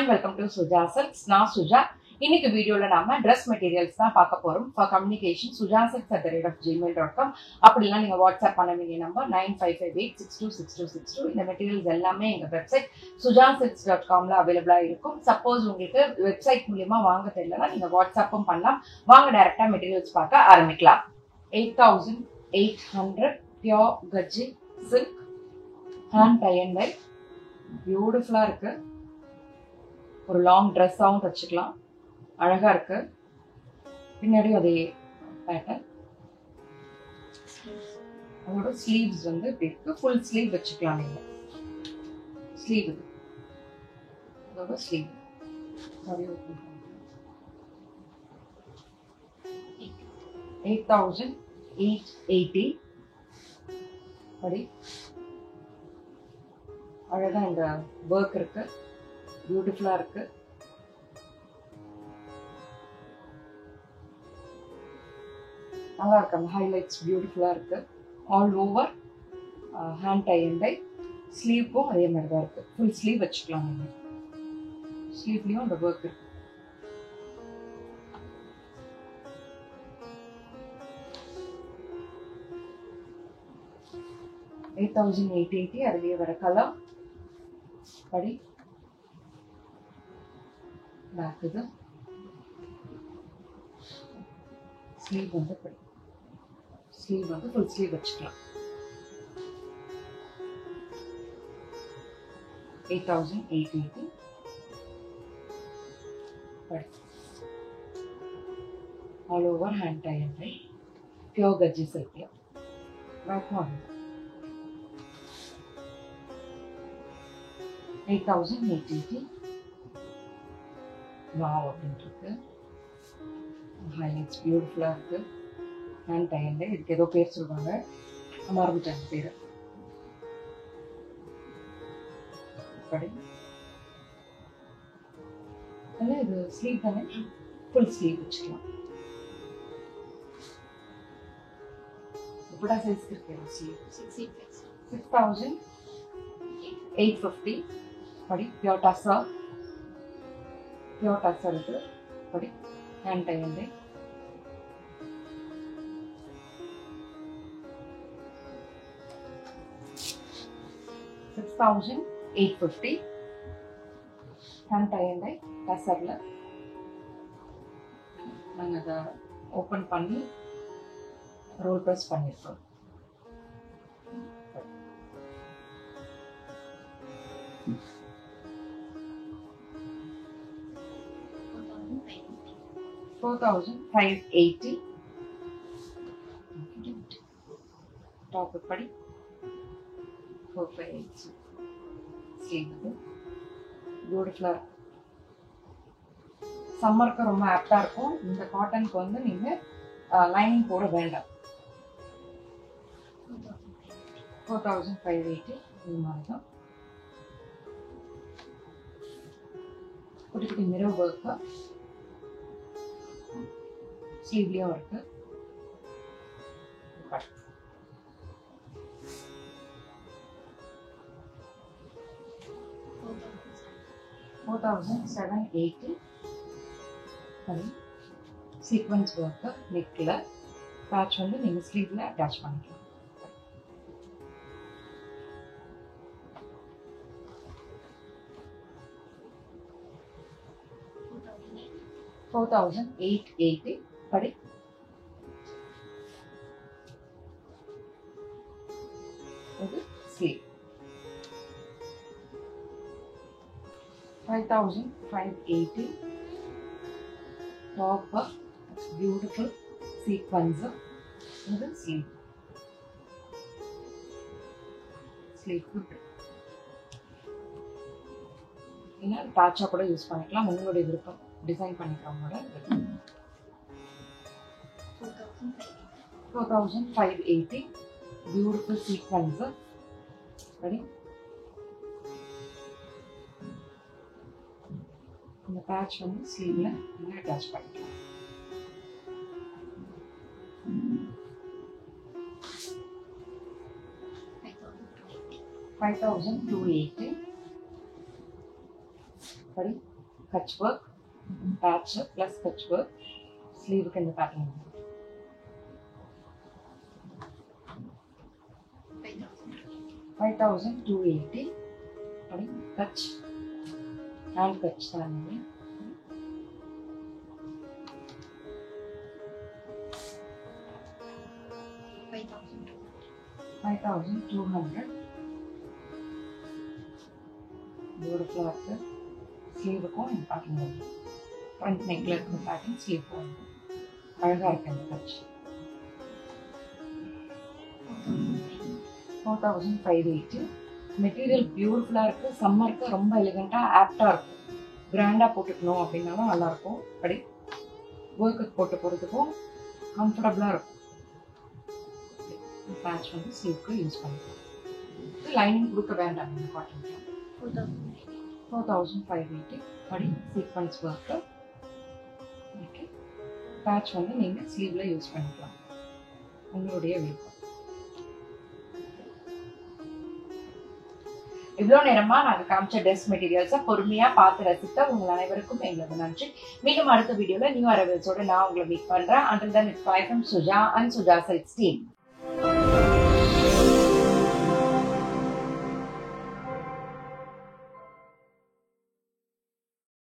and welcome to Suja Silks. நான் சுஜா. இன்னைக்கு வீடியோல நாம ட்ரெஸ் மெட்டீரியல்ஸ் தான் பார்க்க போறோம். For communication sujasilks@gmail.com. அப்படிலாம் நீங்க வாட்ஸ்அப் பண்ண வேண்டிய நம்பர் 9558626262. இந்த மெட்டீரியல்ஸ் எல்லாமே எங்க வெப்சைட் sujasilks.comல அவைலபிளா இருக்கும். சப்போஸ் உங்களுக்கு வெப்சைட் மூலமா வாங்க தெரியலனா நீங்க வாட்ஸ்அப்பும் பண்ணலாம். வாங்க டைரக்டா மெட்டீரியல்ஸ் பார்க்க ஆரம்பிக்கலாம். 8800 pure gajji silk hand tie and dye. பியூட்டிஃபுல்லா இருக்கு. ஒரு லாங் ட்ரெஸ்ஸாகவும் தச்சுக்கலாம். அழகா இருக்கு. பின்னாடி அதே பேட்டர்ன். அதோட ஸ்லீவ்ஸ் வந்து இப்படி இருக்கு. ஃபுல் ஸ்லீவ் வச்சுக்கலாம் நீங்க. ஸ்லீவ் இது. அதோட ஸ்லீவ். 8880. படி. அழகா இந்த ஒர்க் இருக்கு. பியூட்டிஃபுல்லா இருக்கு. நல்லா இருக்கு. அந்த ஹைலைட்ஸ் பியூட்டிஃபுல்லா இருக்கு. All over hand tie and dye. ஸ்லீவ்க்கும் அதே மாதிரி தான் இருக்கு. ஃபுல் ஸ்லீவ் வச்சுக்கலாம் நீங்க. ஸ்லீவ்லயும் அந்த ஒர்க் இருக்கு. $8,880. அதுலயே வர கலர். படி. பேக் இது. ஸ்லீவ் வந்து படி. ஸ்லீவ் வந்து ஃபுல் ஸ்லீவ் வச்சுக்கலாம். 8,880. படி. All over hand tie and dye. Pure கஜ்ஜி சில்க்ல. பேக்கும் அது 8,880. வாவ் அப்படின்ட்டு இருக்கு. ஹைலைட்ஸ் பியூட்டிஃபுல்லா இருக்கு. Hand tie and dye. இதுக்கு ஏதோ பேர் சொல்லுவாங்க, மறந்துட்டாங்க பேரு. படி. இது ஸ்லீவ் தானே, ஃபுல் ஸ்லீவ் வச்சுக்கலாம். बड़ा साइज करके रखिए. 6,850. படி. பியோர் டசர். பியோர் டசர் இது. படி. Hand tie and dye. $6,850. Hand tie and dye டசர்ல. நாங்கள் அதை ஓப்பன் பண்ணி ரோல் ப்ரெஸ் பண்ணியிருக்கோம். $4,580. டாப் படி. 4,580. ஸ்லீவ் இது. பியூட்டிஃபுல்லா இருக்கு. சம்மருக்கு ரொம்ப ஆப்டா இருக்கும். இந்த காட்டனுக்கு வந்து நீங்க லைனிங் போட வேண்டாம். 4,580. இது மாதிரி தான். குட்டி குட்டி மிரர் ஒர்க்கு ஸ்லீவ்லயும் இருக்கு. 4,780. Sequence work நெக்ல. பேட்ச் வந்து நீங்க ஸ்லீவ்ல அட்டாச் பண்ணிக்கலாம். $4,880. படி. இது ஸ்லீவ். 5,580. Top beautiful sequence. இது ஸ்லீவ். Sleeve good. இல்லைன்னா பேட்சாக கூட யூஸ் பண்ணிக்கலாம். உங்களுடைய விருப்பம். டிசைன் பண்ணிக்கிறவங்களோட. 4,580. Beautiful sequence. படி. இந்த பேட்ச் வந்து ஸ்லீவ்ல நீங்க அட்டாச் பண்ணிக்கலாம். 5,280. Sorry, Kutch work, patch plus Kutch work, ஸ்லீவுக்கு இந்த பேட்டர்ன் 5280. அப்படி கட்ச் ஹேண்ட் கட்ச் தான் 5200. பியூட்டிஃபுல்லாக இருக்கு. ஸ்லீவுக்கும் இந்த பேட்டர்ன் வருது. ஃப்ரண்ட் நெக்ல இருக்கிற பேட்டர்ன் ஸ்லீவுக்கும் வருது. அழகா இருக்கு இந்த கட்ச். 4580. மெட்டீரியல் பியூட்டிஃபுல்லாக இருக்கு. சம்மருக்கு ரொம்ப எலிகண்டாக ஆப்டாக இருக்கும். கிராண்டாக போட்டுக்கணும் அப்படின்னாலும் நல்லா இருக்கும். அப்படி ஒர்க்குக்கு போட்டு போகிறதுக்கும் கம்ஃபர்டபுளாக இருக்கும். பேட்ச் வந்து ஸ்லீவுக்கு யூஸ் பண்ணிக்கலாம். லைனிங் கொடுக்க வேண்டாம். இந்த காட்டன் 4580. அப்படி சீக்வன்ஸ் ஒர்க்கு. ஓகே, பேட்ச் வந்து நீங்கள் ஸ்லீவில் யூஸ் பண்ணிக்கலாம். உங்களுடைய விருப்பம். இவ்வளோ நேரமா நாங்கள் காமிச்ச ட்ரெஸ் மெட்டீரியல்ஸை பொறுமையா பார்த்து ரசித்த உங்கள் அனைவருக்கும் எங்களது நன்றி. மீண்டும் அடுத்த வீடியோல நியூ அரைவல்ஸோட நான் உங்களை மீட் பண்றேன். Until then, it's bye from Suja and Suja Silks team.